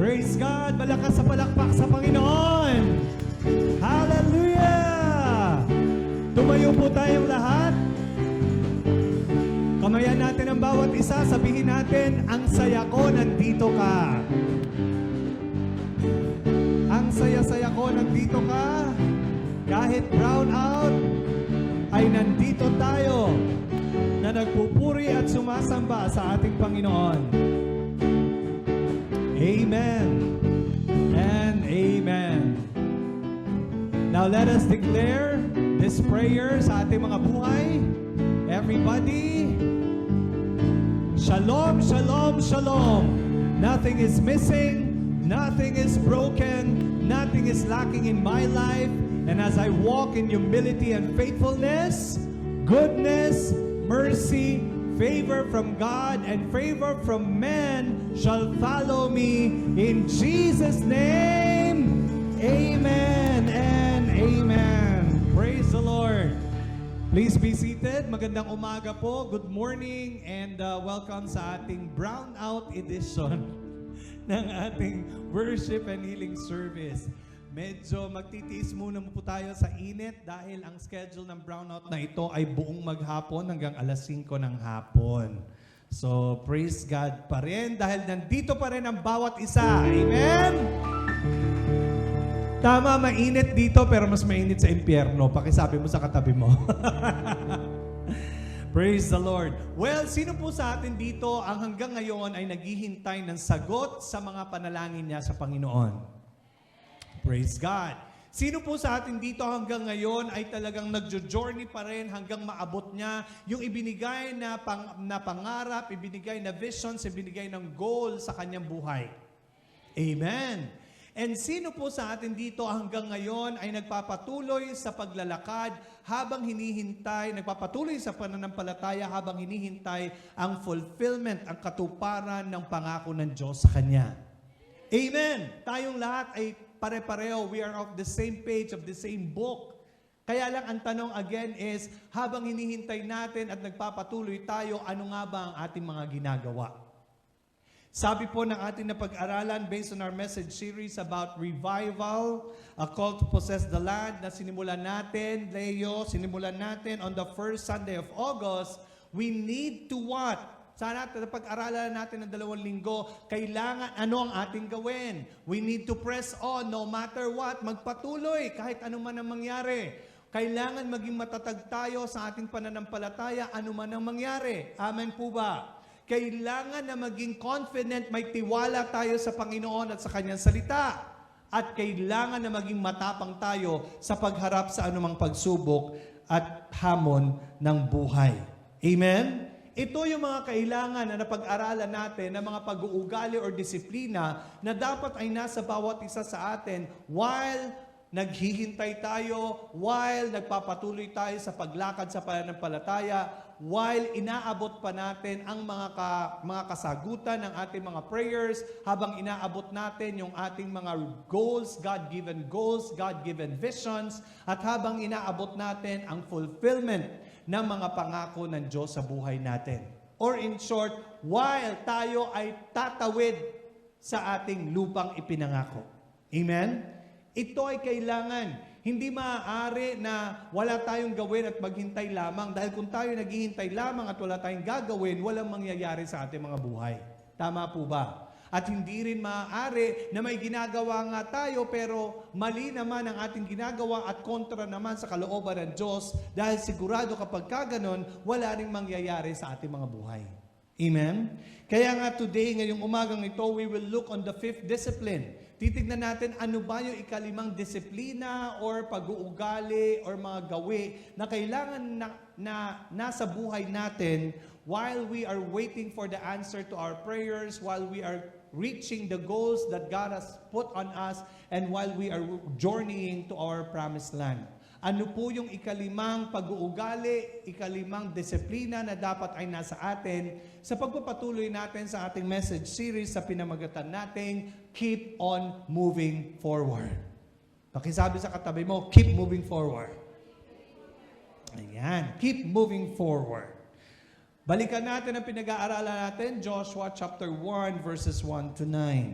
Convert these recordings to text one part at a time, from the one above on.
Praise God! Malakas sa palakpak sa Panginoon! Hallelujah! Tumayo po tayong lahat. Kamayan natin ang bawat isa. Sabihin natin, ang saya ko, nandito ka. Ang saya-saya ko, nandito ka. Kahit brown out, ay nandito tayo na nagpupuri at sumasamba sa ating Panginoon. Amen and amen. Now let us declare this prayer sa ating mga buhay. Everybody, shalom, shalom, shalom. Nothing is missing, nothing is broken, nothing is lacking in my life. And as I walk in humility and faithfulness, goodness, mercy, favor from God and favor from men shall follow me in Jesus' name. Amen and amen. Praise the Lord. Please be seated. Magandang umaga po. Good morning and welcome sa ating brownout edition ng ating worship and healing service. Medyo magtitiis muna po tayo sa init dahil ang schedule ng brownout na ito ay buong maghapon hanggang alas 5 ng hapon. So, praise God pa rin dahil nandito pa rin ang bawat isa. Amen? Tama, mainit dito pero mas mainit sa impyerno. Pakisabi mo sa katabi mo. Praise the Lord. Well, sino po sa atin dito ang hanggang ngayon ay naghihintay ng sagot sa mga panalangin niya sa Panginoon? Praise God. Sino po sa atin dito hanggang ngayon ay talagang nagjo-journey pa rin hanggang maabot niya yung ibinigay na pangarap, ibinigay na visions, ibinigay ng goal sa kanyang buhay? Amen. And sino po sa atin dito hanggang ngayon ay nagpapatuloy sa paglalakad habang hinihintay, nagpapatuloy sa pananampalataya habang hinihintay ang fulfillment, ang katuparan ng pangako ng Diyos sa kanya? Amen. Tayong lahat ay pare-pareho. We are of the same page, of the same book. Kaya lang ang tanong again is, habang hinihintay natin at nagpapatuloy tayo, ano nga ba ang ating mga ginagawa? Sabi po ng ating napag-aralan based on our message series about revival, a call to possess the land na sinimulan natin, Leo, sinimulan natin on the first Sunday of August, we need to what? Sana pag-aralan natin ng 2 linggo, kailangan ano ang ating gawin? We need to press on no matter what. Magpatuloy kahit ano man ang mangyari. Kailangan maging matatag tayo sa ating pananampalataya ano man ang mangyari. Amen po ba? Kailangan na maging confident, may tiwala tayo sa Panginoon at sa Kanyang salita. At kailangan na maging matapang tayo sa pagharap sa anumang pagsubok at hamon ng buhay. Amen? Ito yung mga kailangan na napag-aralan natin ng mga pag-uugali or disiplina na dapat ay nasa bawat isa sa atin while naghihintay tayo, while nagpapatuloy tayo sa paglakad sa pananampalataya, while inaabot pa natin ang mga kasagutan ng ating mga prayers, habang inaabot natin yung ating mga goals, God-given visions, at habang inaabot natin ang fulfillment ng mga pangako ng Diyos sa buhay natin. Or in short, while tayo ay tatawid sa ating lupang ipinangako. Amen? Ito ay kailangan. Hindi maaari na wala tayong gawin at maghintay lamang. Dahil kung tayo naghihintay lamang at wala tayong gagawin, walang mangyayari sa ating mga buhay. Tama po ba? At hindi rin maaari na may ginagawa nga tayo pero mali naman ang ating ginagawa at kontra naman sa kalooban ng Diyos dahil sigurado kapag kaganon, wala rin mangyayari sa ating mga buhay. Amen? Kaya nga today, ngayong umagang ito, we will look on the 5th discipline. Titignan natin ano ba yung ikalimang disiplina or pag-uugali or mga gawi na kailangan na nasa buhay natin while we are waiting for the answer to our prayers, while we are reaching the goals that God has put on us, and while we are journeying to our promised land. Ano po yung ikalimang pag-uugali, ikalimang disiplina na dapat ay nasa atin sa pagpapatuloy natin sa ating message series sa pinamagatan nating Keep on Moving Forward. Pakisabi sa katabi mo, keep moving forward. Ayan, keep moving forward. Balikan natin ang pinag-aaralan natin, Joshua chapter 1 verses 1 to 9.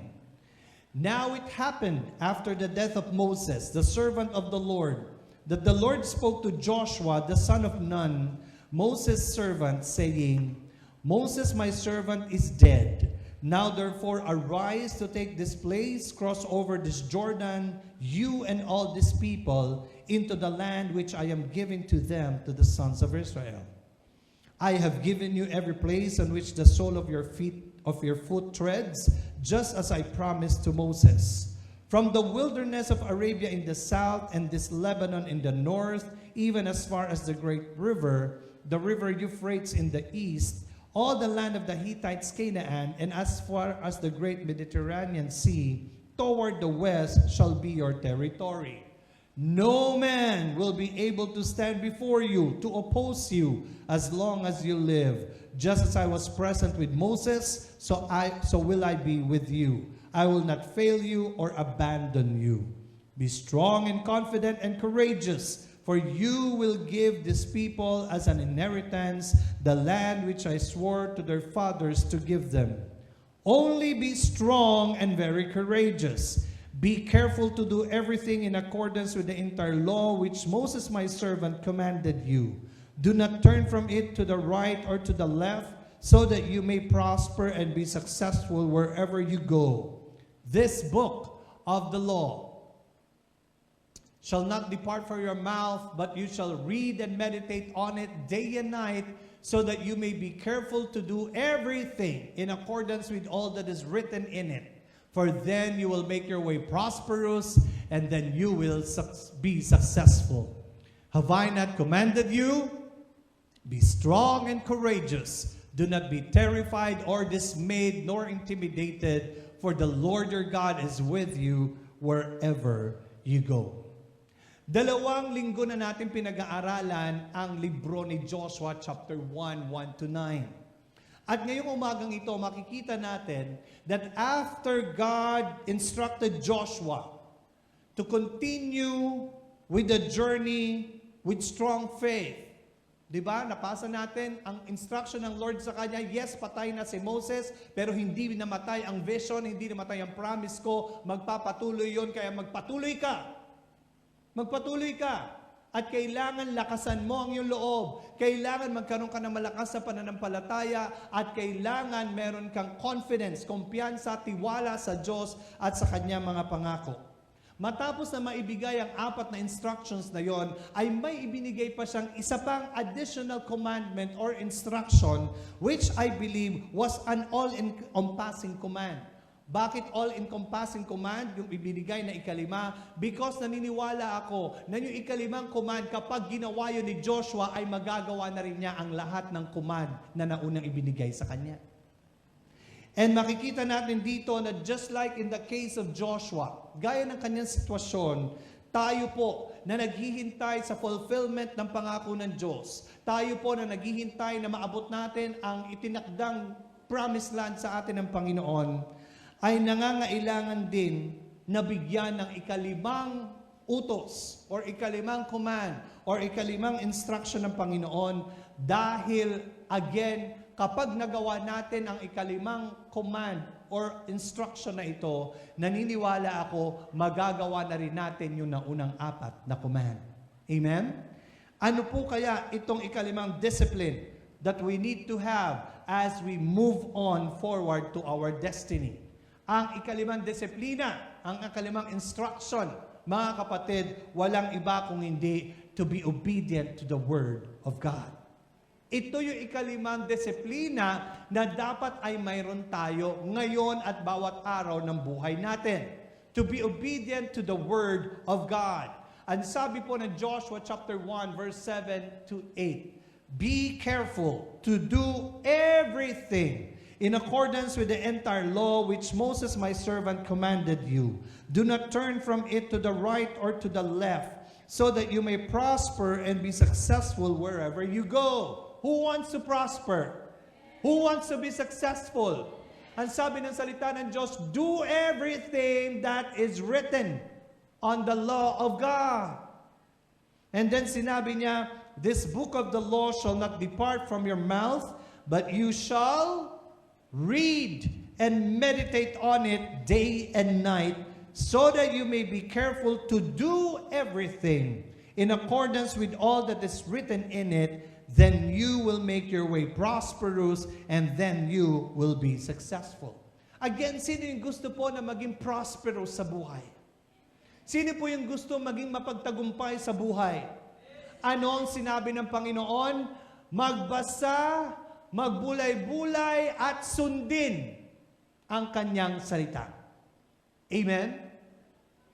Now it happened after the death of Moses, the servant of the Lord, that the Lord spoke to Joshua, the son of Nun, Moses' servant, saying, Moses, my servant, is dead. Now therefore arise to take this place, cross over this Jordan, you and all these people, into the land which I am giving to them, to the sons of Israel. I have given you every place on which the sole of your foot treads, just as I promised to Moses. From the wilderness of Arabia in the south and this Lebanon in the north, even as far as the great river, the river Euphrates in the east, all the land of the Hittites, Canaan, and as far as the great Mediterranean Sea, toward the west shall be your territory. No man will be able to stand before you to oppose you as long as you live. Just as I was present with Moses, so will I be with you. I will not fail you or abandon you. Be strong and confident and courageous, for you will give this people as an inheritance the land which I swore to their fathers to give them. Only be strong and very courageous. Be careful to do everything in accordance with the entire law which Moses my servant commanded you. Do not turn from it to the right or to the left, so that you may prosper and be successful wherever you go. This book of the law shall not depart from your mouth, but you shall read and meditate on it day and night, so that you may be careful to do everything in accordance with all that is written in it. For then you will make your way prosperous, and then you will be successful. Have I not commanded you? Be strong and courageous. Do not be terrified or dismayed nor intimidated, for the Lord your God is with you wherever you go. 2 linggo na natin pinag-aaralan ang libro ni Joshua chapter 1, 1 to 9. At ngayong umagang ito, makikita natin that after God instructed Joshua to continue with the journey with strong faith, di ba? Napasa natin ang instruction ng Lord sa kanya, yes, patay na si Moses, pero hindi namatay ang vision, hindi namatay ang promise ko, magpapatuloy yon, kaya magpatuloy ka. Magpatuloy ka. At kailangan lakasan mo ang iyong loob. Kailangan magkaroon ka ng malakas sa pananampalataya at kailangan meron kang confidence, kumpiyansa, tiwala sa Diyos at sa Kanyang mga pangako. Matapos na maibigay ang 4 na instructions na yon, ay may ibinigay pa siyang isa pang additional commandment or instruction, which I believe was an all-encompassing command. Bakit all-encompassing command yung ibinigay na ikalima? Because naniniwala ako na yung ikalimang command, kapag ginawa yun ni Joshua, ay magagawa na rin niya ang lahat ng command na naunang ibinigay sa kanya. And makikita natin dito na just like in the case of Joshua, gaya ng kanyang sitwasyon, tayo po na naghihintay sa fulfillment ng pangako ng Diyos. Tayo po na naghihintay na maabot natin ang itinakdang promised land sa atin ng Panginoon, ay nangangailangan din na bigyan ng ikalimang utos or ikalimang command or ikalimang instruction ng Panginoon, dahil again, kapag nagawa natin ang ikalimang command or instruction na ito, naniniwala ako, magagawa na rin natin yung naunang 4 na command. Amen? Ano po kaya itong ikalimang discipline that we need to have as we move on forward to our destiny? Ang ikalimang disiplina, ang ikalimang instruction, mga kapatid, walang iba kung hindi to be obedient to the Word of God. Ito yung ikalimang disiplina na dapat ay mayroon tayo ngayon at bawat araw ng buhay natin. To be obedient to the Word of God. Ang sabi po ng Joshua chapter 1 verse 7 to 8, be careful to do everything in accordance with the entire law which Moses my servant commanded you. Do not turn from it to the right or to the left, so that you may prosper and be successful wherever you go. Who wants to prosper? Who wants to be successful? Ang sabi ng salita ng Diyos, do everything that is written on the law of God. And then sinabi niya, this book of the law shall not depart from your mouth, but you shall read and meditate on it day and night, so that you may be careful to do everything in accordance with all that is written in it. Then you will make your way prosperous, and then you will be successful. Again, sino yung gusto po na maging prosperous sa buhay? Sino po yung gusto maging mapagtagumpay sa buhay? Ano ang sinabi ng Panginoon? Magbasa, magbulay-bulay, at sundin ang kanyang salita. Amen?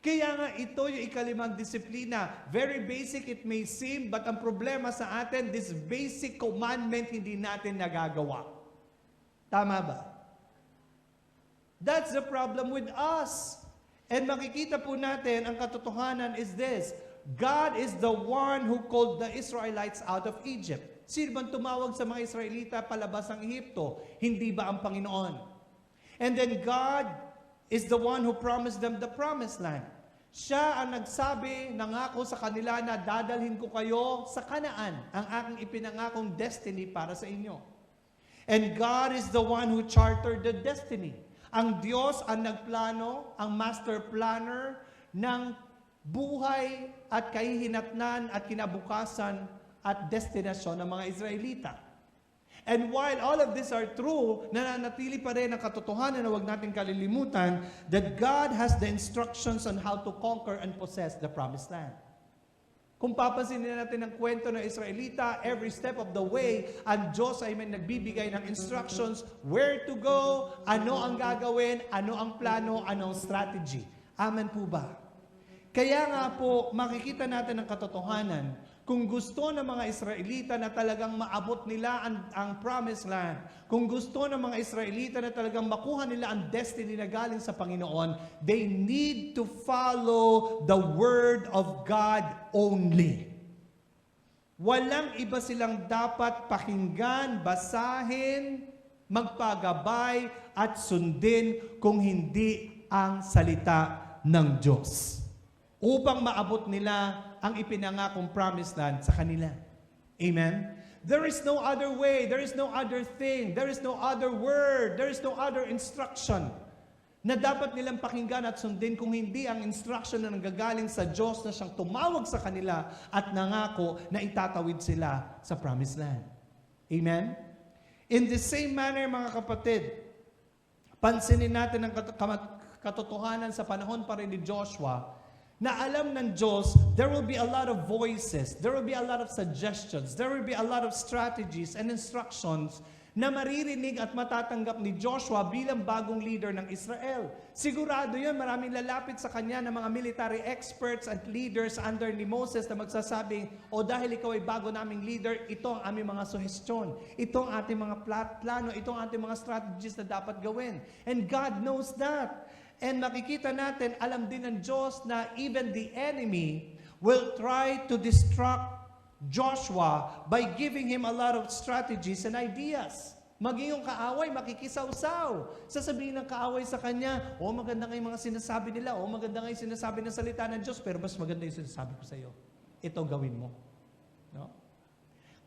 Kaya nga ito yung ikalimang disiplina. Very basic it may seem, but ang problema sa atin, this basic commandment hindi natin nagagawa. Tama ba? That's the problem with us. And makikita po natin, ang katotohanan is this: God is the one who called the Israelites out of Egypt. Sino bang tumawag sa mga Israelita palabas ng Ehipto? Hindi ba ang Panginoon? And then God is the one who promised them the promised land. Siya ang nagsabi, nangako sa kanila na dadalhin ko kayo sa Kanaan, ang aking ipinangakong destiny para sa inyo. And God is the one who chartered the destiny. Ang Diyos ang nagplano, ang master planner ng buhay at kahihinatnan at kinabukasan at destinasyon ng mga Israelita. And while all of these are true, nananatili pa rin ang katotohanan na huwag natin kalilimutan that God has the instructions on how to conquer and possess the promised land. Kung papansinin natin ang kwento ng Israelita, every step of the way, ang Diyos ay may nagbibigay ng instructions, where to go, ano ang gagawin, ano ang plano, ano ang strategy. Amen po ba? Kaya nga po, makikita natin ang katotohanan. Kung gusto ng mga Israelita na talagang maabot nila ang promised land, kung gusto ng mga Israelita na talagang makuha nila ang destiny na galing sa Panginoon, they need to follow the Word of God only. Walang iba silang dapat pakinggan, basahin, magpagabay, at sundin kung hindi ang salita ng Diyos, upang maabot nila ang ipinangakong promised land sa kanila. Amen? There is no other way, there is no other thing, there is no other word, there is no other instruction na dapat nilang pakinggan at sundin kung hindi ang instruction na nanggagaling sa Diyos na siyang tumawag sa kanila at nangako na itatawid sila sa promised land. Amen? In the same manner, mga kapatid, pansinin natin ang katotohanan sa panahon pa rin ni Joshua, na alam ng Diyos, there will be a lot of voices, there will be a lot of suggestions, there will be a lot of strategies and instructions na maririnig at matatanggap ni Joshua bilang bagong leader ng Israel. Sigurado yun, maraming lalapit sa kanya ng mga military experts and leaders under ni Moses na magsasabing, dahil ikaw ay bago naming leader, ito ang aming mga suhestyon, ito ang ating mga plano, ito ang ating mga strategies na dapat gawin. And God knows that. And makikita natin, alam din ng Diyos na even the enemy will try to distract Joshua by giving him a lot of strategies and ideas. Maging yung kaaway, makikisawsaw. Sasabihin ng kaaway sa kanya, maganda nga yung mga sinasabi nila, maganda nga yung sinasabi ng salita ng Diyos, pero mas maganda yung sinasabi ko sa iyo. Ito gawin mo. No?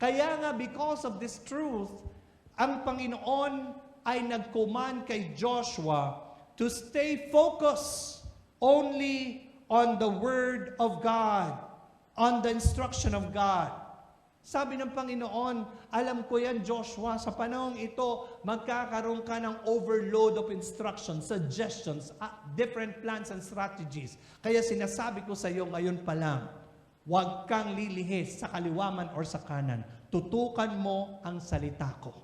Kaya nga, because of this truth, ang Panginoon ay nag-command kay Joshua to stay focused only on the Word of God, on the instruction of God. Sabi ng Panginoon, alam ko yan, Joshua, sa panahong ito, magkakaroon ka ng overload of instructions, suggestions, different plans and strategies. Kaya sinasabi ko sa iyo ngayon pa lang, huwag kang lilihis sa kaliwaman or sa kanan. Tutukan mo ang salita ko.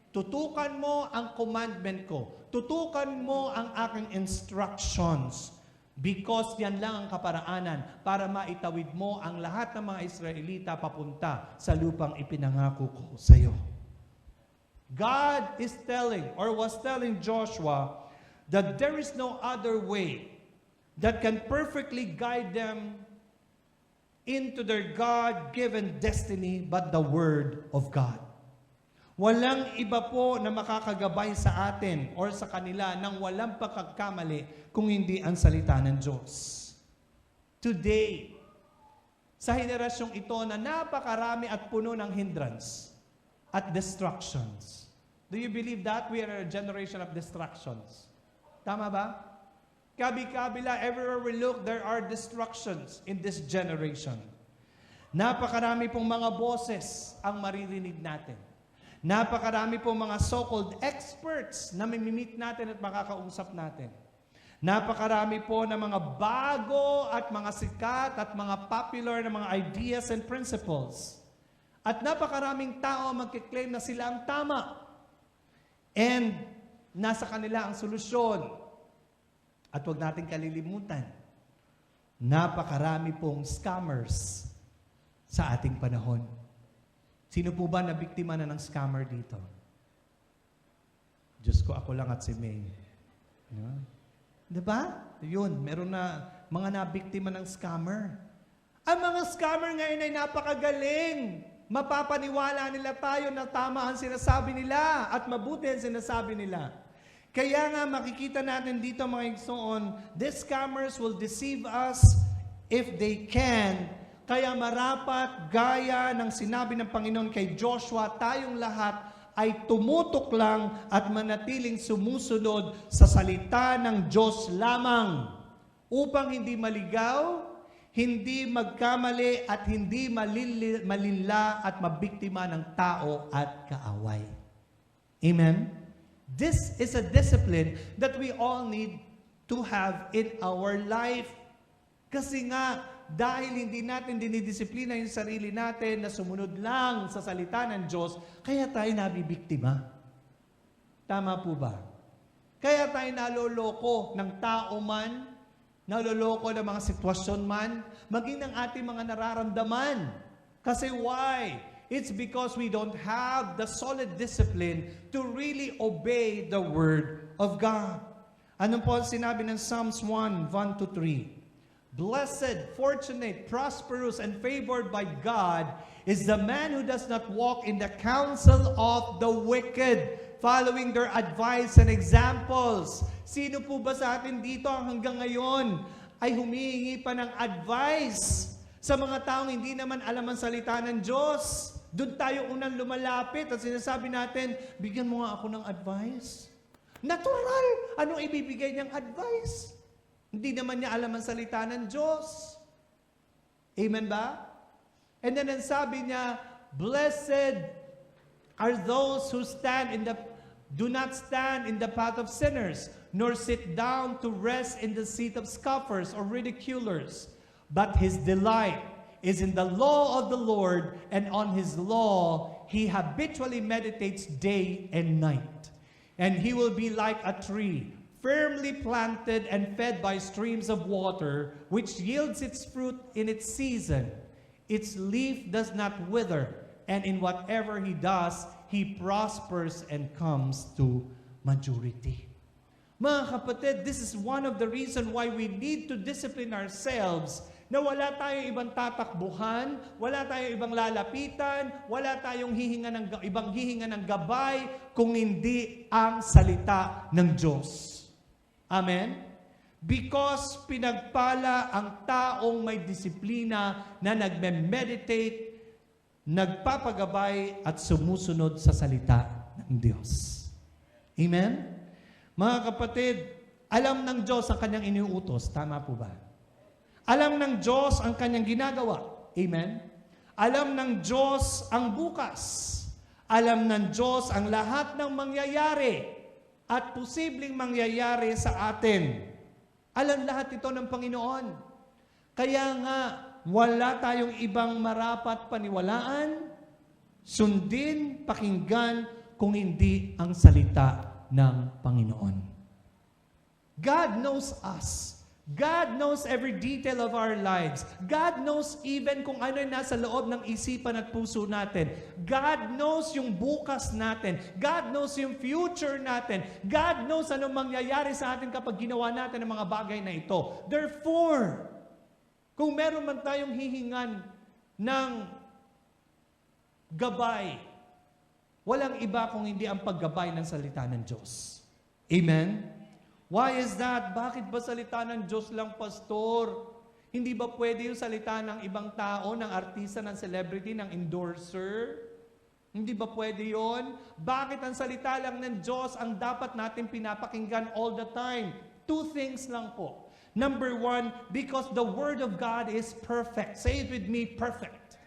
Tutukan mo ang commandment ko. Tutukan mo ang aking instructions. Because yan lang ang kaparaanan para maitawid mo ang lahat ng mga Israelita papunta sa lupang ipinangako ko sa iyo. God is telling or was telling Joshua that there is no other way that can perfectly guide them into their God-given destiny but the Word of God. Walang iba po na makakagabay sa atin or sa kanila nang walang pagkakamali kung hindi ang salita ng Diyos. Today, sa henerasyong ito na napakarami at puno ng hindrance at distractions, Do you believe that? We are a generation of distractions. Tama ba? Kabi-kabila, everywhere we look, there are distractions in this generation. Napakarami pong mga boses ang maririnig natin. Napakarami pong mga so-called experts na mimimit natin at makakausap natin. Napakarami po na mga bago at mga sikat at mga popular na mga ideas and principles. At napakaraming tao magkiklaim na sila ang tama. And nasa kanila ang solusyon. At huwag natin kalilimutan, napakarami pong scammers sa ating panahon. Sino po ba na biktima na ng scammer dito? Diyos ko, ako lang at si May. Yeah. Diba? Yun, meron na mga nabiktima ng scammer. Ang mga scammer ngayon ay napakagaling. Mapapaniwala nila tayo na tama ang sinasabi nila at mabuti ang sinasabi nila. Kaya nga makikita natin dito mga igsoon, these scammers will deceive us if they can. Kaya marapat gaya ng sinabi ng Panginoon kay Joshua, tayong lahat ay tumutok lang at manatiling sumusunod sa salita ng Diyos lamang upang hindi maligaw, hindi magkamali at hindi malinla at mabiktima ng tao at kaaway. Amen? This is a discipline that we all need to have in our life. Kasi nga, dahil hindi natin dinidisiplina yung sarili natin na sumunod lang sa salita ng Diyos, kaya tayo nabibiktima. Tama po ba? Kaya tayo naloloko ng tao man, naloloko ng mga sitwasyon man, maging ng ating mga nararamdaman. Kasi why? It's because we don't have the solid discipline to really obey the Word of God. Ano po ang sinabi ng Psalms 1:1-3? Blessed, fortunate, prosperous, and favored by God is the man who does not walk in the counsel of the wicked, following their advice and examples. Sino po ba sa atin dito ang hanggang ngayon ay humihingi pa ng advice sa mga taong hindi naman alam ang salita ng Diyos? Doon tayo unang lumalapit at sinasabi natin, bigyan mo nga ako ng advice. Natural! Anong ibibigay niyang advice? Hindi naman niya alam ang salita ng Diyos. Amen ba? And then sabi niya, blessed are those who do not stand in the path of sinners, nor sit down to rest in the seat of scoffers or ridiculers. But his delight is in the law of the Lord, and on his law he habitually meditates day and night. And he will be like a tree, firmly planted and fed by streams of water, which yields its fruit in its season. Its leaf does not wither, and in whatever he does, he prospers and comes to maturity. Mga kapatid, this is one of the reasons why we need to discipline ourselves na wala tayong ibang tatakbuhan, wala tayong ibang lalapitan, wala tayong ibang hihinga ng gabay, kung hindi ang salita ng Diyos. Amen? Because pinagpala ang taong may disiplina na nagme-meditate, nagpapagabay at sumusunod sa salita ng Diyos. Amen? Mga kapatid, alam ng Diyos ang kanyang iniuutos. Tama po ba? Alam ng Diyos ang kanyang ginagawa. Amen? Alam ng Diyos ang bukas. Alam ng Diyos ang lahat ng mangyayari at posibleng mangyayari sa atin. Alam lahat ito ng Panginoon. Kaya nga, wala tayong ibang marapat paniwalaan, sundin, pakinggan, kung hindi ang salita ng Panginoon. God knows us. God knows every detail of our lives. God knows even kung ano yung nasa loob ng isipan at puso natin. God knows yung bukas natin. God knows yung future natin. God knows anong mangyayari sa atin kapag ginawa natin ang mga bagay na ito. Therefore, kung meron man tayong hihingan ng gabay, walang iba kung hindi ang paggabay ng salita ng Diyos. Amen? Why is that? Bakit ba salita ng Diyos lang, pastor? Hindi ba pwede yung salita ng ibang tao, ng artista, ng celebrity, ng endorser? Hindi ba pwede yon? Bakit ang salita lang ng Diyos ang dapat natin pinapakinggan all the time? Two things lang po. Number one, because the Word of God is perfect. Say it with me, perfect.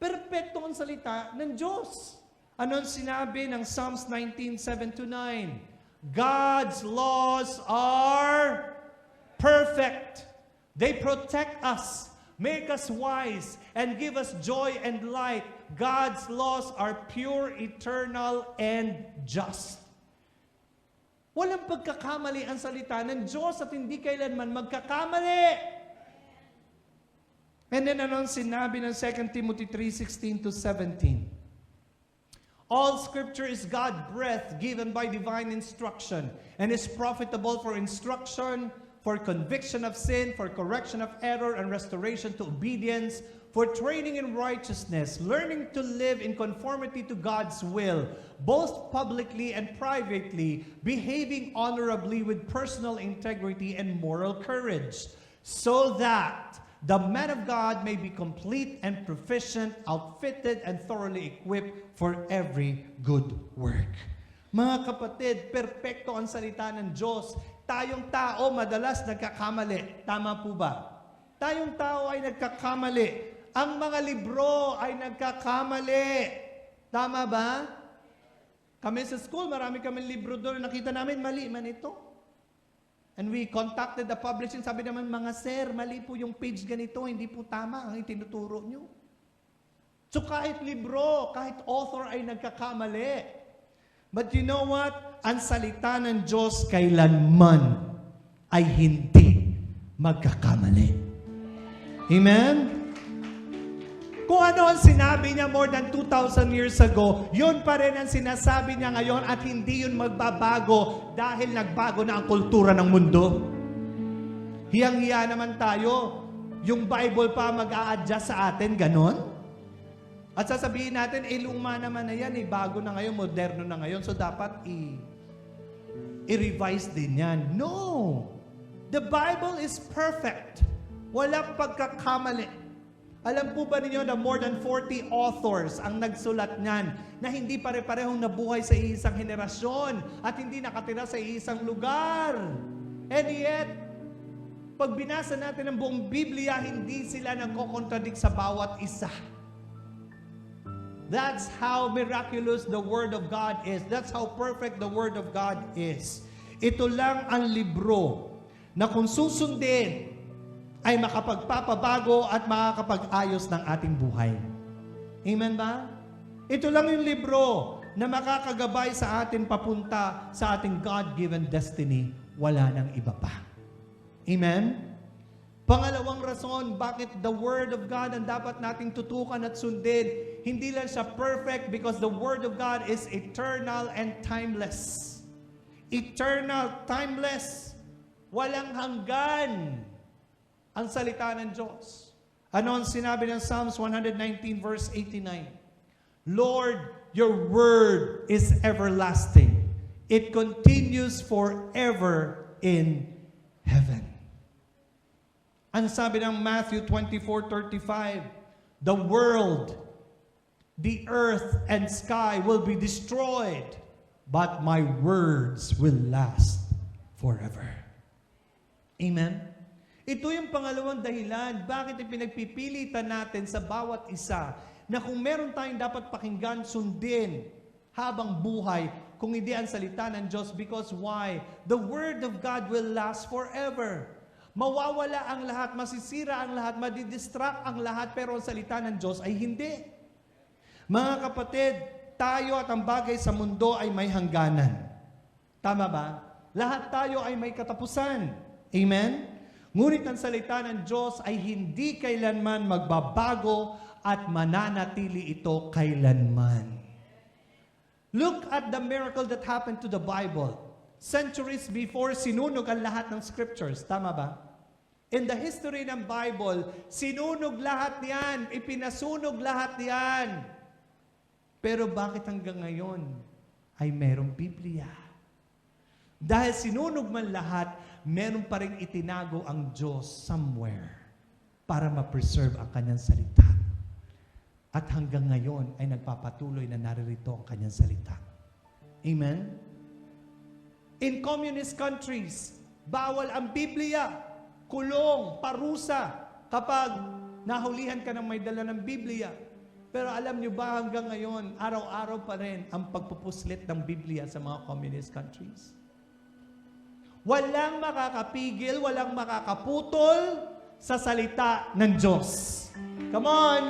Perfecto ang salita ng Diyos. Ano ang sinabi ng Psalms 19:7-9? God's laws are perfect. They protect us, make us wise, and give us joy and light. God's laws are pure, eternal, and just. Walang pagkakamali ang salita ng Diyos at hindi kailanman magkakamali. And then ano ang sinabi ng 2 Timothy 3:16-17? All scripture is God-breathed, given by divine instruction, and is profitable for instruction, for conviction of sin, for correction of error, and restoration to obedience, for training in righteousness, learning to live in conformity to God's will, both publicly and privately, behaving honorably with personal integrity and moral courage, so that the man of God may be complete and proficient, outfitted and thoroughly equipped for every good work. Mga kapatid, perpekto ang salita ng Diyos. Tayong tao madalas nagkakamali. Tama po ba? Tayong tao ay nagkakamali. Ang mga libro ay nagkakamali. Tama ba? Kami sa school, marami kami libro doon. Nakita namin, mali man ito. And we contacted the publishing. Sabi naman, mga sir, mali po yung page ganito. Hindi po tama ang itinuturo nyo. So kahit libro, kahit author ay nagkakamali. But you know what? Ang salita ng Diyos kailanman ay hindi magkakamali. Amen? Kung ano ang sinabi niya more than 2,000 years ago, yun pa rin ang sinasabi niya ngayon at hindi yun magbabago dahil nagbago na ang kultura ng mundo. Hiyang-hiya naman tayo. Yung Bible pa mag-a-adjust sa atin, ganon? At sasabihin natin, luma naman na yan, bago na ngayon, moderno na ngayon, so dapat i-revise din yan. No! The Bible is perfect. Walang pagkakamali. Alam po ba ninyo na more than 40 authors ang nagsulat niyan na hindi pare-parehong nabuhay sa isang henerasyon at hindi nakatira sa isang lugar. And yet, pag binasa natin ang buong Biblia, hindi sila nagkokontradict sa bawat isa. That's how miraculous the Word of God is. That's how perfect the Word of God is. Ito lang ang libro na kung susundin, ay makapagpapabago at makakapag-ayos ng ating buhay. Amen ba? Ito lang yung libro na makakagabay sa atin papunta sa ating God-given destiny. Wala nang iba pa. Amen? Pangalawang rason, bakit the Word of God ang dapat nating tutukan at sundin, hindi lang siya perfect because the Word of God is eternal and timeless. Eternal, timeless. Walang hanggan ang salita ng Diyos. Ano ang sinabi ng Psalms 119 verse 89? Lord, your word is everlasting. It continues forever in heaven. Ang sabi ng Matthew 24:35, the world, the earth, and sky will be destroyed, but my words will last forever. Amen? Ito yung pangalawang dahilan bakit ipinagpipilitan natin sa bawat isa na kung meron tayong dapat pakinggan, sundin habang buhay kung hindi ang salita ng Diyos. Because why? The Word of God will last forever. Mawawala ang lahat, masisira ang lahat, madidistract ang lahat, pero ang salita ng Diyos ay hindi. Mga kapatid, tayo at ang bagay sa mundo ay may hangganan. Tama ba? Lahat tayo ay may katapusan. Amen? Ngunit ang salita ng Diyos ay hindi kailanman magbabago at mananatili ito kailanman. Look at the miracle that happened to the Bible. Centuries before, sinunog ang lahat ng scriptures. Tama ba? In the history ng Bible, sinunog lahat yan. Ipinasunog lahat yan. Pero bakit hanggang ngayon ay merong Biblia? Dahil sinunog man lahat, meron pa rin itinago ang Diyos somewhere para ma-preserve ang kanyang salita. At hanggang ngayon ay nagpapatuloy na naririto ang kanyang salita. Amen? In communist countries, bawal ang Biblia, kulong, parusa, kapag nahulihan ka ng may dala ng Biblia. Pero alam nyo ba hanggang ngayon, araw-araw pa rin ang pagpupuslit ng Biblia sa mga communist countries? Walang makakapigil, walang makakaputol sa salita ng Diyos. Come on!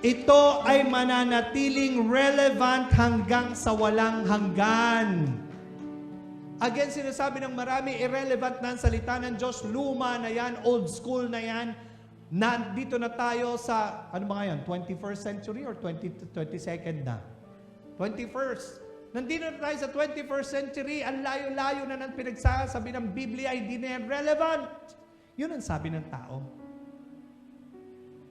Ito ay mananatiling relevant hanggang sa walang hanggan. Again, sinasabi ng marami, irrelevant na ang salita ng Diyos. Luma na yan, old school na yan. Nandito na tayo sa, ano ba ngayon, 21st century or 22nd na? 21st. Nandito na tayo sa 21st century, ang layo-layo na ng pinagsasabi ng Biblia, hindi na yan relevant. Yun ang sabi ng tao.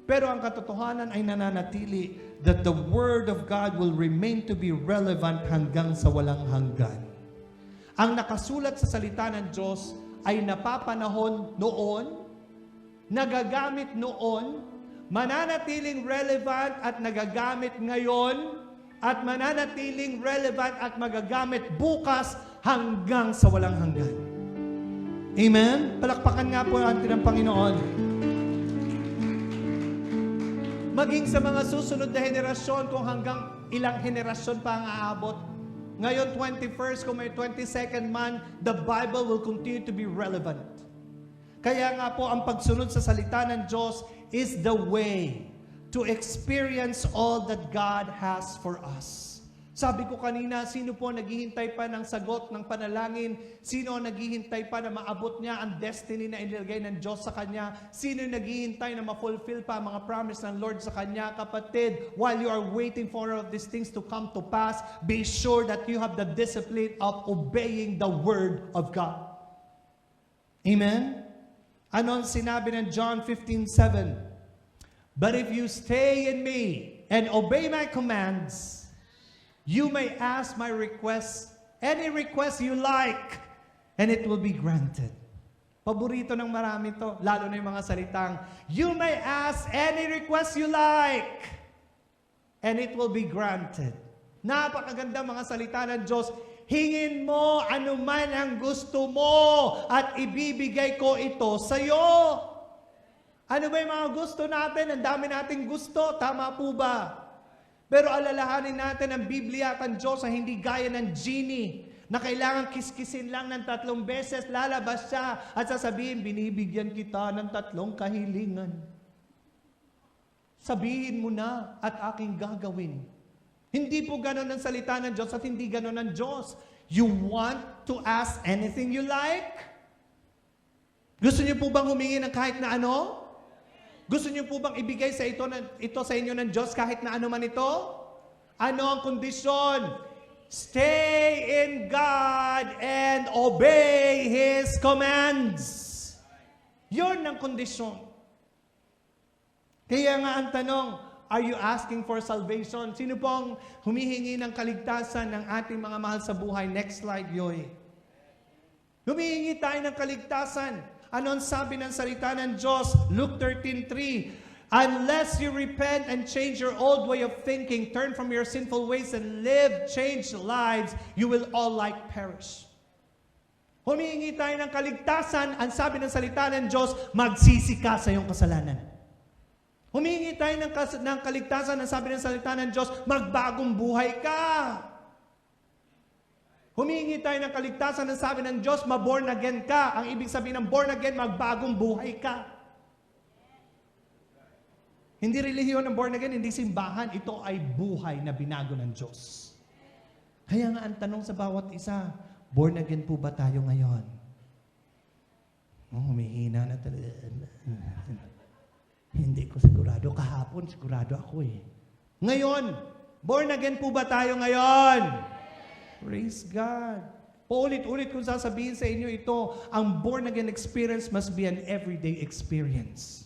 Pero ang katotohanan ay nananatili that the Word of God will remain to be relevant hanggang sa walang hanggan. Ang nakasulat sa salita ng Diyos ay napapanahon noon, nagagamit noon, mananatiling relevant at nagagamit ngayon, at mananatiling relevant at magagamit bukas hanggang sa walang hanggan. Amen? Palakpakan nga po ang atin ng Panginoon. Maging sa mga susunod na henerasyon, kung hanggang ilang henerasyon pa ang aabot. Ngayon, 21st, kung may 22nd man, the Bible will continue to be relevant. Kaya nga po, ang pagsunod sa salita ng Diyos is the way to experience all that God has for us. Sabi ko kanina, sino po naghihintay pa ng sagot ng panalangin? Sino naghihintay pa na maabot niya ang destiny na inilagay ng Diyos sa kanya? Sino naghihintay na ma-fulfill pa ang mga promise ng Lord sa kanya? Kapatid, while you are waiting for all of these things to come to pass, be sure that you have the discipline of obeying the Word of God. Amen? Ano ang sinabi ng John 15:7? But if you stay in me and obey my commands, you may ask my request, any request you like, and it will be granted. Paborito ng marami to, lalo na yung mga salitang, you may ask any request you like, and it will be granted. Napakaganda mga salita ng Diyos. Hingin mo anuman ang gusto mo at ibibigay ko ito sa iyo. Ano ba yung mga gusto natin? Ang dami nating gusto. Tama po ba? Pero alalahanin natin ang Biblia at ang Diyos ay hindi gaya ng genie na kailangan kiskisin lang ng 3 beses, lalabas siya at sasabihin, binibigyan kita ng 3 kahilingan. Sabihin mo na at aking gagawin. Hindi po ganon ang salita ng Diyos at hindi ganon ang Diyos. You want to ask anything you like? Gusto niyo po bang humingi ng kahit na ano? Gusto niyo po bang ibigay sa ito sa inyo ng Diyos kahit na ano man ito? Ano ang kondisyon? Stay in God and obey His commands. Yun ang kondisyon. Kaya nga ang tanong, are you asking for salvation? Sino pong humihingi ng kaligtasan ng ating mga mahal sa buhay? Next slide, Yoy. Humihingi tayo ng kaligtasan. Ano ang sabi ng salita ng Diyos? Luke 13:3. Unless you repent and change your old way of thinking, turn from your sinful ways and live changed lives, you will all like perish. Humihingi tayo ng kaligtasan. Ang sabi ng salita ng Diyos, magsisi ka sa iyong kasalanan. Humihingi tayo ng kaligtasan. Ang sabi ng salita ng Diyos, magbagong buhay ka. Humihingi tayo ng kaligtasan. Ang sabi ng Diyos, ma-born again ka. Ang ibig sabihin ng born again, magbagong buhay ka. Hindi relihiyon ng born again, hindi simbahan. Ito ay buhay na binago ng Diyos. Kaya nga ang tanong sa bawat isa, born again po ba tayo ngayon? Humihina na talaga. Hindi ko sigurado. Kahapon, sigurado ako eh. Ngayon, born again po ba tayo ngayon? Praise God. Paulit-ulit kung sasabihin sa inyo ito, ang born again experience must be an everyday experience.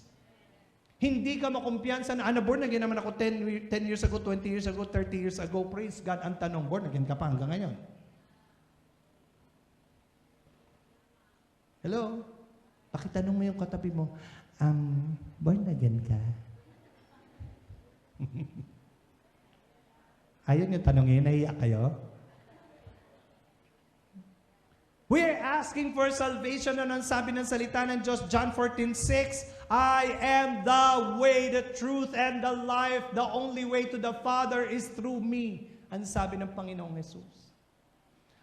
Hindi ka makumpiyansa na, born again naman ako 10 years ago, 20 years ago, 30 years ago. Praise God. Ang tanong, born again ka pa hanggang ngayon? Hello? Pakitanong mo yung katabi mo, born again ka? Ayun yung tanongin, naiyak kayo? We're asking for salvation. Ano ang sabi ng salita ng Diyos? John 14:6, I am the way, the truth, and the life. The only way to the Father is through me. Ang sabi ng Panginoong Jesus.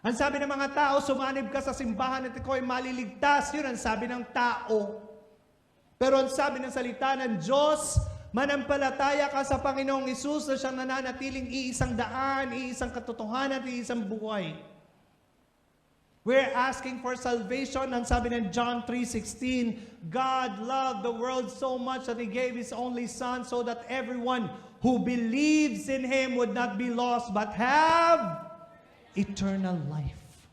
Ang sabi ng mga tao, sumanib ka sa simbahan at ikaw ay maliligtas. Yun ang sabi ng tao. Pero ang sabi ng salita ng Diyos, manampalataya ka sa Panginoong Jesus na siyang nananatiling iisang daan, iisang katotohanan at iisang buhay. We're asking for salvation. Ang sabi ng John 3:16, God loved the world so much that He gave His only Son so that everyone who believes in Him would not be lost but have eternal life.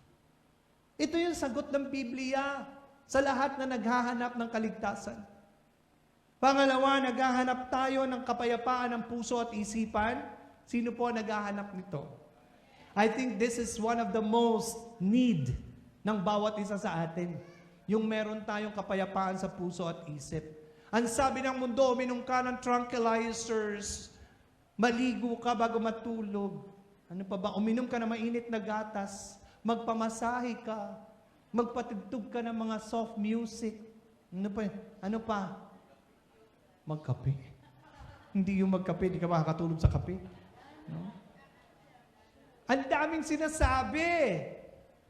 Ito yung sagot ng Biblia sa lahat na naghahanap ng kaligtasan. Pangalawa, naghahanap tayo ng kapayapaan ng puso at isipan. Sino po naghahanap nito? I think this is one of the most need ng bawat isa sa atin. Yung meron tayong kapayapaan sa puso at isip. Ang sabi ng mundo, uminom ka ng tranquilizers, maligo ka bago matulog. Ano pa ba? Uminom ka ng mainit na gatas, magpamasahe ka, magpatugtog ka ng mga soft music. Ano pa? Magkape. Hindi yung magkape, hindi ka makakatulog sa kape. No? Ang daming sinasabi.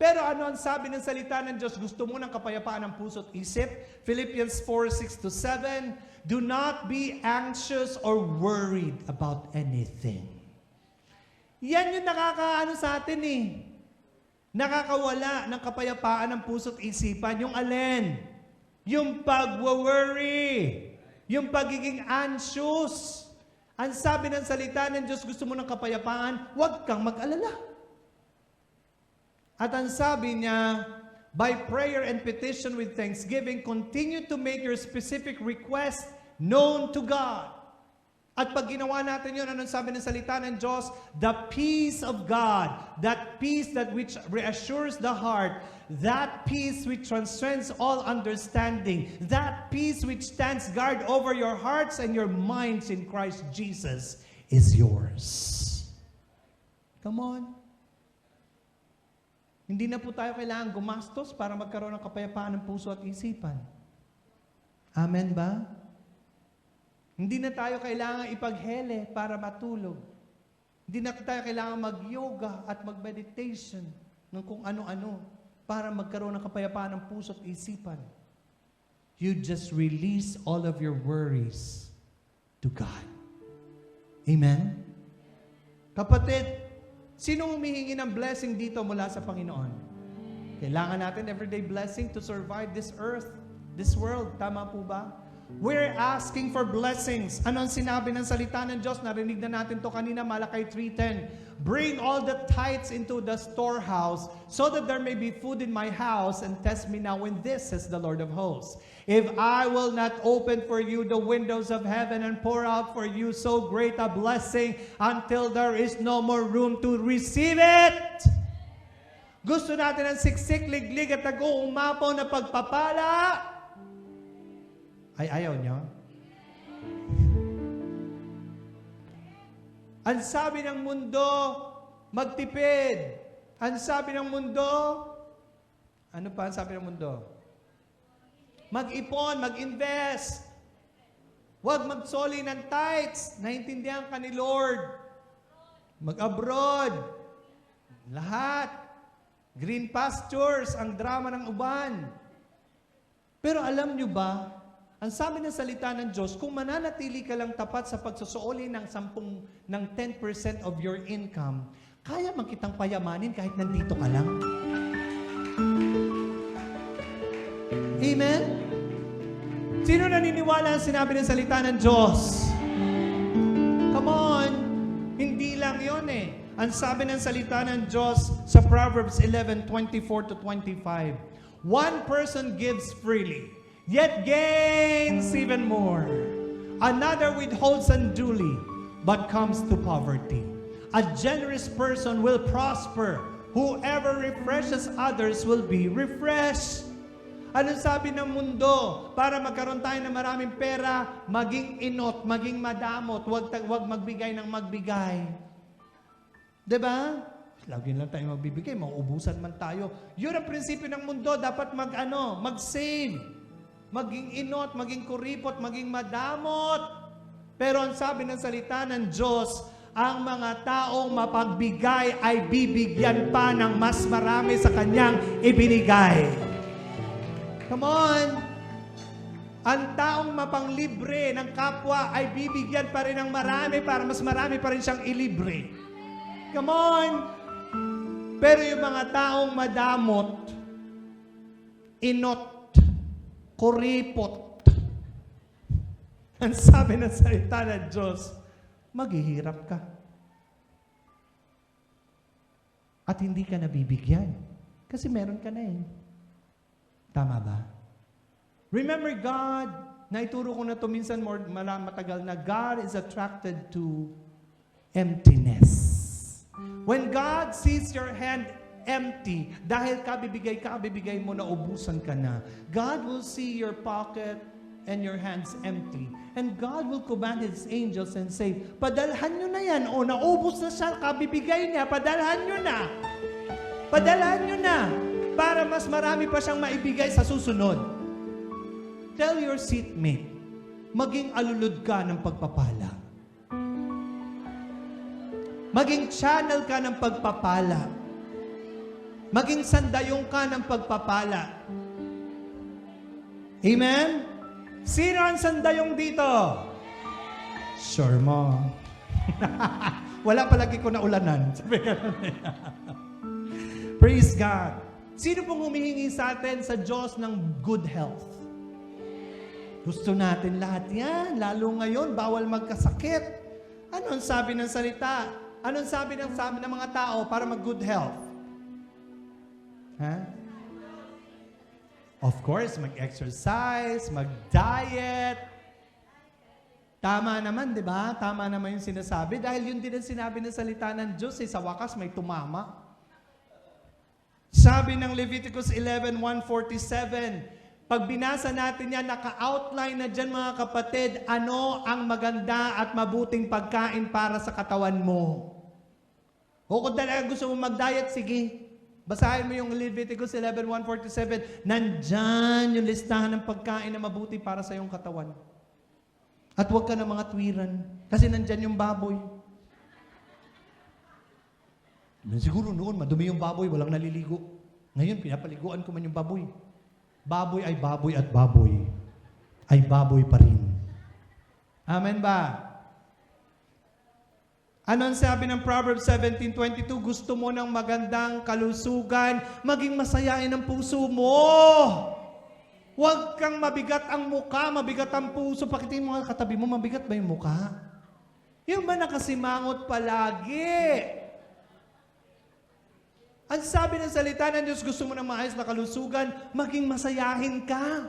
Pero ano ang sabi ng salita ng Diyos? Gusto mo ng kapayapaan ng puso at isip? Philippians 4:6-7, do not be anxious or worried about anything. Yan yung nakakaano sa atin eh. Nakakawala ng kapayapaan ng puso at isipan. Yung alin? Yung pag-worry. Yung pagiging anxious. Ang sabi ng salita ng Diyos, gusto mo ng kapayapaan, huwag kang mag-alala. At ang sabi niya, by prayer and petition with thanksgiving, continue to make your specific request known to God. At pag ginawa natin yun, anong sabi ng salita ng Diyos? The peace of God, that peace that which reassures the heart, that peace which transcends all understanding, that peace which stands guard over your hearts and your minds in Christ Jesus is yours. Come on. Hindi na po tayo kailangan gumastos para magkaroon ng kapayapaan ng puso at isipan. Amen ba? Hindi na tayo kailangan ipaghele para matulog. Hindi na tayo kailangan mag-yoga at mag-meditation ng kung ano-ano para magkaroon ng kapayapaan ng puso at isipan. You just release all of your worries to God. Amen? Kapatid, sino humihingi ng blessing dito mula sa Panginoon? Kailangan natin everyday blessing to survive this earth, this world. Tama po ba? We're asking for blessings. Ano ang sinabi ng salita ng Diyos? Narinig na natin to kanina, Malakay 3:10. Bring all the tithes into the storehouse so that there may be food in my house, and test me now in this, says the Lord of hosts. If I will not open for you the windows of heaven and pour out for you so great a blessing until there is no more room to receive it. Gusto natin ang siksik, liglig at nag-uumapaw na pagpapala. Ay, ayaw niyo? Ang sabi ng mundo, magtipid. Ang sabi ng mundo, ano pa ang sabi ng mundo? Mag-ipon, mag-invest. Huwag magsoli ng tithes. Naintindihan ka ni Lord. Mag-abroad. Lahat. Green pastures, ang drama ng uban. Pero alam nyo ba, ang sabi ng salita ng Diyos, kung mananatili ka lang tapat sa pagsusuoli ng 10% of your income, kaya man kitang payamanin kahit nandito ka lang. Amen? Sino naniniwala ang sinabi ng salita ng Diyos? Come on! Hindi lang yun eh. Ang sabi ng salita ng Diyos sa Proverbs 11:24-25, one person gives freely, yet gains even more. Another withholds unduly, but comes to poverty. A generous person will prosper. Whoever refreshes others will be refreshed. Anong sabi ng mundo? Para magkaroon tayo ng maraming pera, maging inot, maging madamot, wag magbigay ng magbigay. Diba? Lagi lang tayo magbibigay, mauubusan man tayo. Yun ang prinsipyo ng mundo, dapat mag-save. Maging inot, maging kuripot, maging madamot. Pero ang sabi ng salita ng Diyos, ang mga taong mapagbigay ay bibigyan pa ng mas marami sa kanyang ibinigay. Come on! Ang taong mapanglibre ng kapwa ay bibigyan pa rin ng marami para mas marami pa rin siyang ilibre. Come on! Pero yung mga taong madamot, inot, kuripot, ang sabi ng salita ng Diyos, maghihirap ka. At hindi ka nabibigyan. Kasi meron ka na eh. Tama ba? Remember God, naituro ko na ito minsan matagal na, God is attracted to emptiness. When God sees your hand empty, dahil kabibigay mo na ubusan ka na, God will see your pocket and your hands empty. And God will command His angels and say, padalhan nyo na yan. O, naubos na siya, kabibigay niya, padalhan nyo na. Padalhan nyo na. Para mas marami pa siyang maibigay sa susunod. Tell your seatmate, maging alulod ka ng pagpapala. Maging channel ka ng pagpapala. Maging sandayong ka ng pagpapala. Amen? Sino ang sandayong dito? Sure mo. Wala palagi ko na ulanan. Praise God. Sino pong humihingi sa atin sa Diyos ng good health? Gusto natin lahat yan. Lalo ngayon, bawal magkasakit. Ano ang sabi ng salita? Ano ang sabi ng mga tao para mag-good health? Ha? Of course, mag-exercise, mag-diet. Tama naman, di ba? Tama naman yung sinasabi. Dahil yun din ang sinabi ng salita ng Diyos, sa wakas may tumama. Sabi ng Leviticus 11:147, pag binasa natin yan, naka-outline na dyan mga kapatid, ano ang maganda at mabuting pagkain para sa katawan mo. O kung talaga gusto mo mag-diet, sige. Basahin mo yung Leviticus 11:147. Nandyan yung listahan ng pagkain na mabuti para sa iyong katawan. At huwag ka na mga tuwiran. Kasi nandyan yung baboy. Siguro noon, madumi yung baboy, walang naliligo. Ngayon, pinapaliguan ko man yung baboy. Baboy ay baboy at baboy ay baboy pa rin. Amen ba? Ano ang sabi ng Proverbs 17:22? Gusto mo ng magandang kalusugan, maging masayain ang puso mo. Huwag kang mabigat ang muka, mabigat ang puso. Pakitingin mo nga katabi mo, mabigat ba yung muka? Yung ba nakasimangot palagi? Ang sabi ng salita ng Diyos, gusto mo ng maayos na kalusugan, maging masayahin ka.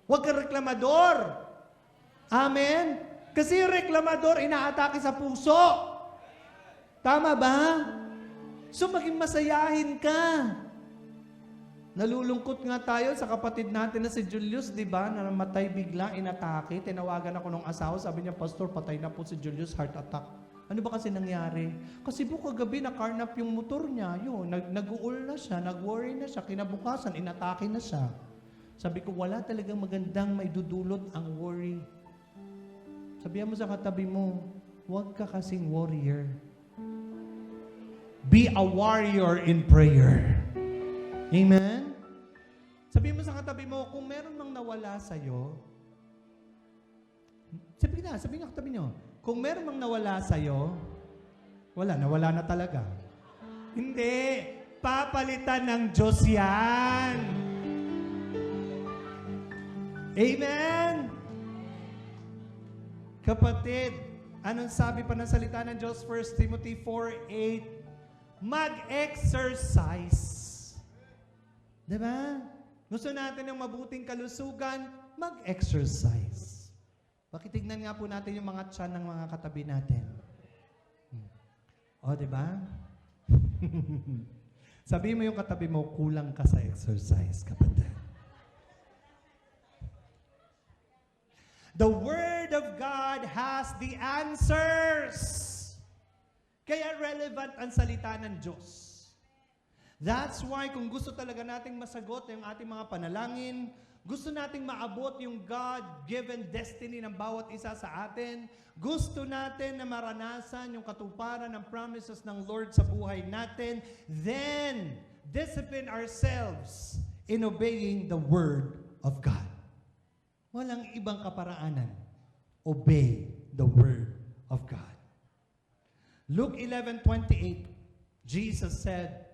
Huwag kang reklamador. Amen? Kasi yung reklamador, inaatake sa puso. Tama ba? So maging masayahin ka. Nalulungkot nga tayo sa kapatid natin na si Julius, di ba? Na namatay bigla, inatake. Tinawagan ako ng asawa, sabi niya, Pastor, patay na po si Julius, heart attack. Ano ba kasi nangyari? Kasi po kagabi nakarnap yung motor niya. Yun, nag-uul na siya, nag-worry na siya, kinabukasan, inatake na siya. Sabi ko, wala talagang magandang may dudulot ang worry. Sabihan mo sa katabi mo, huwag ka kasing warrior. Be a warrior in prayer. Amen? Sabihin mo sa katabi mo, kung meron mang nawala sa'yo, sabihin nga katabi nyo, kung meron mang nawala sa'yo, nawala na talaga. Hindi. Papalitan ng Diyos yan. Amen? Kapatid, anong sabi pa ng salita ng Diyos? 1 Timothy 4:8, mag-exercise. Diba? Gusto natin ng mabuting kalusugan, mag-exercise. Pakitignan nga po natin yung mga tiyan ng mga katabi natin. O, diba? Sabihin mo yung katabi mo, kulang ka sa exercise, kapatid. The Word of God has the answers. Kaya relevant ang salita ng Diyos. That's why kung gusto talaga nating masagot yung ating mga panalangin, gusto nating maabot yung God-given destiny ng bawat isa sa atin, gusto natin na maranasan yung katuparan ng promises ng Lord sa buhay natin, then discipline ourselves in obeying the Word of God. Walang ibang kaparaanan. Obey the Word of God. Luke 11:28, Jesus said,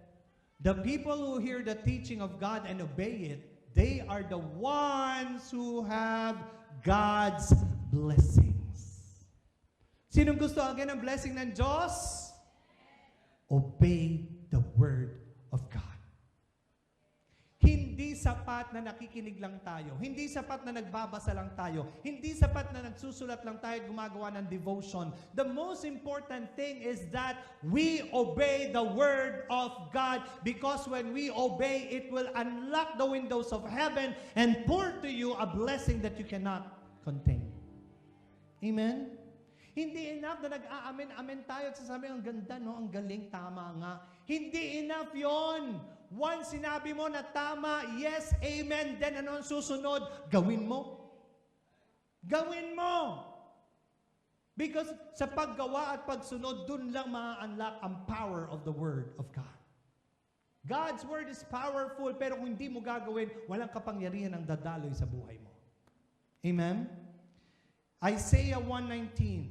"The people who hear the teaching of God and obey it, they are the ones who have God's blessings." Sinong gusto again ang blessing ng Diyos? Obey the Word of God. Hindi sapat na nakikinig lang tayo. Hindi sapat na nagbabasa lang tayo. Hindi sapat na nagsusulat lang tayo at gumagawa ng devotion. The most important thing is that we obey the Word of God, because when we obey, it will unlock the windows of heaven and pour to you a blessing that you cannot contain. Amen? Hindi enough na nag-aamen-amen tayo at sasabi, ang ganda, no? Ang galing, tama nga. Hindi enough yon. Once sinabi mo na tama, yes, amen, then ano ang susunod? Gawin mo. Gawin mo. Because sa paggawa at pagsunod, dun lang ma-unlock ang power of the Word of God. God's Word is powerful, pero kung hindi mo gagawin, walang kapangyarihan ang dadaloy sa buhay mo. Amen? Isaiah 1:19,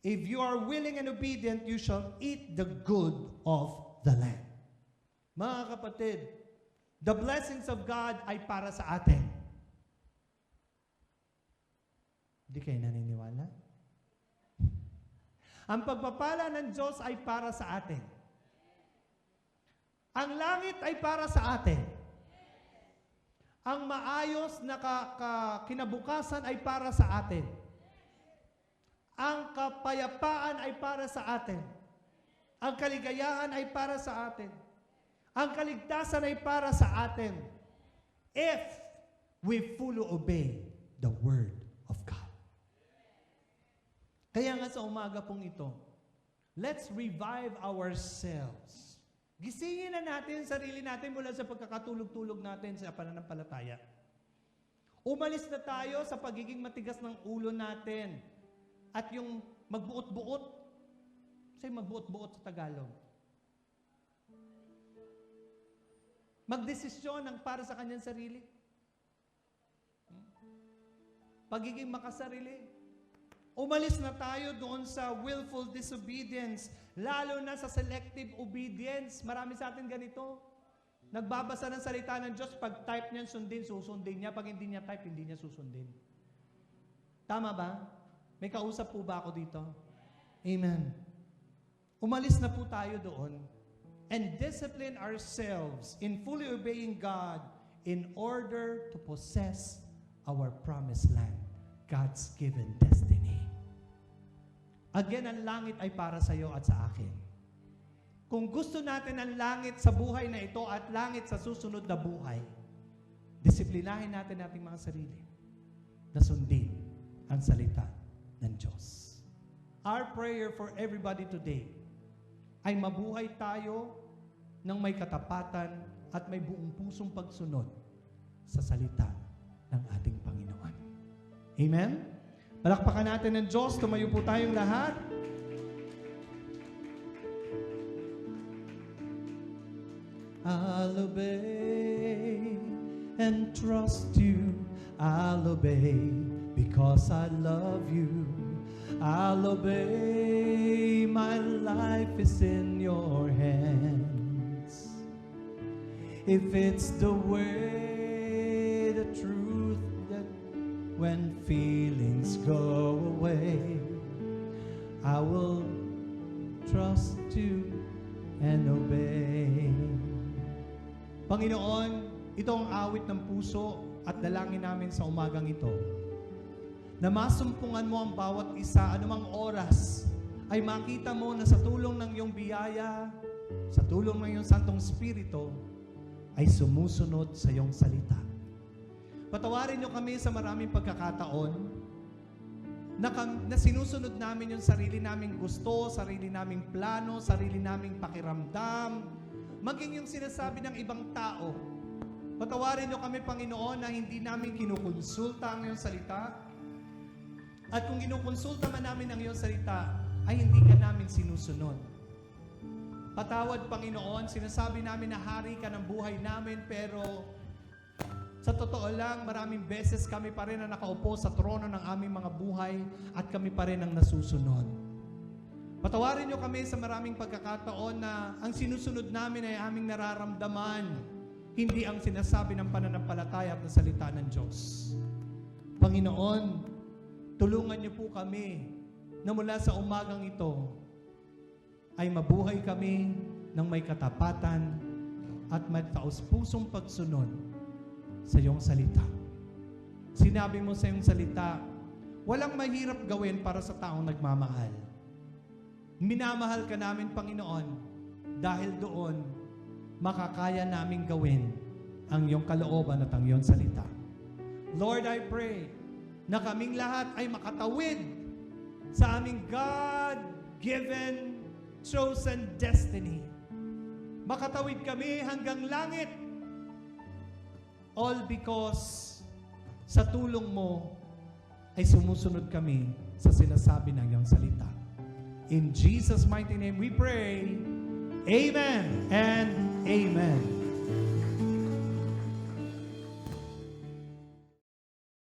"If you are willing and obedient, you shall eat the good of the land." Mga kapatid, the blessings of God ay para sa atin. Hindi kayo naniniwala? Ang pagpapala ng Diyos ay para sa atin. Ang langit ay para sa atin. Ang maayos na kinabukasan ay para sa atin. Ang kapayapaan ay para sa atin. Ang kaligayahan ay para sa atin. Ang kaligtasan ay para sa atin if we fully obey the Word of God. Kaya nga sa umaga pong ito, let's revive ourselves. Gisingin na natin sarili natin mula sa pagkakatulog-tulog natin sa pananampalataya. Umalis na tayo sa pagiging matigas ng ulo natin at yung magbuot-buot. Say magbuot-buot sa Tagalog. Magdesisyon ng para sa kanyang sarili. Pagiging makasarili. Umalis na tayo doon sa willful disobedience, lalo na sa selective obedience. Marami sa atin ganito. Nagbabasa ng salita ng Diyos, pag type niyan sundin, susundin niya. Pag hindi niya type, hindi niya susundin. Tama ba? May kausap po ba ako dito? Amen. Umalis na po tayo doon and discipline ourselves in fully obeying God in order to possess our promised land, God's given destiny. Again, ang langit ay para sa iyo at sa akin. Kung gusto natin ang langit sa buhay na ito at langit sa susunod na buhay, disiplinahin natin ating mga sarili na sundin ang salita ng Diyos. Our prayer for everybody today ay mabuhay tayo ng may katapatan at may buong pusong pagsunod sa salita ng ating Panginoon. Amen? Palakpakan natin ng Diyos. Tumayo po tayong lahat. I'll obey and trust you. I'll obey because I love you. I'll obey. My life is in your hands. If it's the way, the truth, that when feelings go away, I will trust you and obey. Panginoon, ito ang awit ng puso at dalangin namin sa umagang ito, na masumpungan mo ang bawat isa, anumang oras, ay makita mo na sa tulong ng iyong biyaya, sa tulong ng iyong Santong Espiritu, ay sumusunod sa iyong salita. Patawarin niyo kami sa maraming pagkakataon na sinusunod namin yung sarili naming gusto, sarili naming plano, sarili naming pakiramdam, maging yung sinasabi ng ibang tao. Patawarin niyo kami, Panginoon, na hindi namin kinukonsulta ang iyong salita. At kung kinukonsulta man namin ang iyong salita, ay hindi ka namin sinusunod. Patawad, Panginoon, sinasabi namin na hari ka ng buhay namin, pero sa totoo lang, maraming beses kami pa rin na nakaupo sa trono ng aming mga buhay at kami pa rin ang nasusunod. Patawarin niyo kami sa maraming pagkakataon na ang sinusunod namin ay aming nararamdaman, hindi ang sinasabi ng pananampalataya at ng salita ng Diyos. Panginoon, tulungan niyo po kami na mula sa umagang ito ay mabuhay kami ng may katapatan at may taos-pusong pagsunod sa iyong salita. Sinabi mo sa iyong salita, walang mahirap gawin para sa taong nagmamahal. Minamahal ka namin, Panginoon, dahil doon makakaya namin gawin ang iyong kalooban at ang iyong salita. Lord, I pray na kaming lahat ay makatawid sa aming God-given, chosen destiny. Makatawid kami hanggang langit. All because sa tulong mo ay sumusunod kami sa sinasabi ng iyong salita. In Jesus' mighty name we pray. Amen and amen.